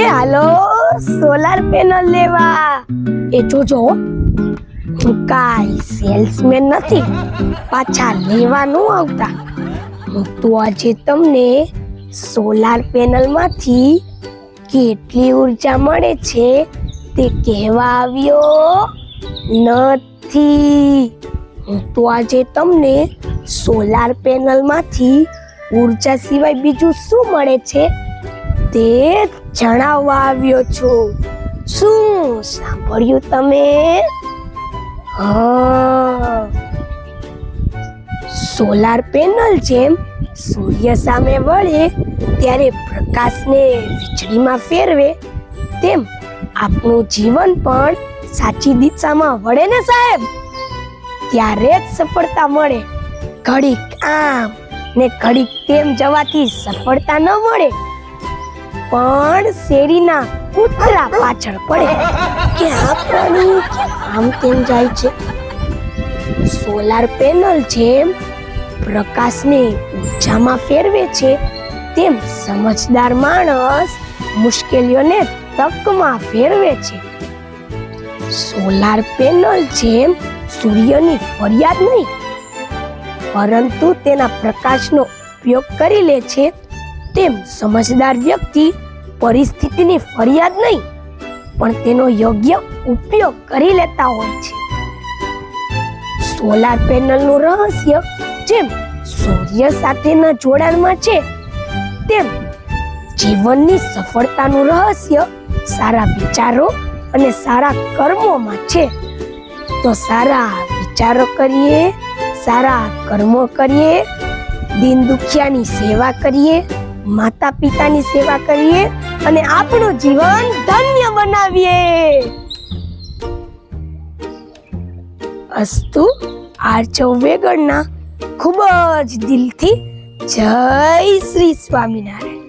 એ હાલો solar panel લેવા. એ જોજો હું કાંઈ સેલ્સમેન નથી, પાછા લેવાનું આવતા. હું તો આજે તમને સોલાર પેનલ માંથી કેટલી ઉર્જા મળે છે તે કહેવા આવ્યો નથી. હું તો આજે તમને સોલાર પેનલ માંથી ઉર્જા સિવાય બીજું શું મળે છે તે જણાવવા આવ્યો છું. શું સાંભળ્યું તમે? હા, સોલાર પેનલ જેમ સૂર્ય સામે વળે ત્યારે પ્રકાશને વીજળીમાં ફેરવે, તેમ આપણું જીવન પણ સાચી દિશામાં વળે ને સાહેબ, ત્યારે જ સફળતા મળે. ઘડીક આમ ને ઘડીક તેમ જવાથી સફળતા ન મળે, પણ શેરીના કૂતરા પાછળ પડે કે આ પ્રાણી આમ તેમ જાય છે. સોલાર પેનલ જેમ પ્રકાશને ઉર્જામાં ફેરવે છે, તેમ સમજદાર માણસ મુશ્કેલીઓને તકમાં ફેરવે છે. સોલાર પેનલ જેમ સૂર્યની ફરિયાદ નહીં, પરંતુ તેના પ્રકાશનો ઉપયોગ કરી લે છે, તેમ સમજદાર વ્યક્તિ પરિસ્થિતિની ફરિયાદ નહીં, પણ તેનો યોગ્ય ઉપયોગ કરી લેતા હોય છે. સોલાર પેનલનું રહસ્ય જેમ સૂર્ય સાથેના જોડાણમાં છે, તેમ જીવનની સફળતાનું રહસ્ય સારા વિચારો અને સારા કર્મોમાં છે. તો સારા વિચારો કરીએ, સારા કર્મો કરીએ, દીન દુખિયાની સેવા કરીએ, માતા પિતાની સેવા કરીએ અને આપણું જીવન ધન્ય બનાવીએ. અસ્તુ. આર્ચવ વેગડના ખૂબ જ દિલથી જય શ્રી સ્વામિનારાયણ.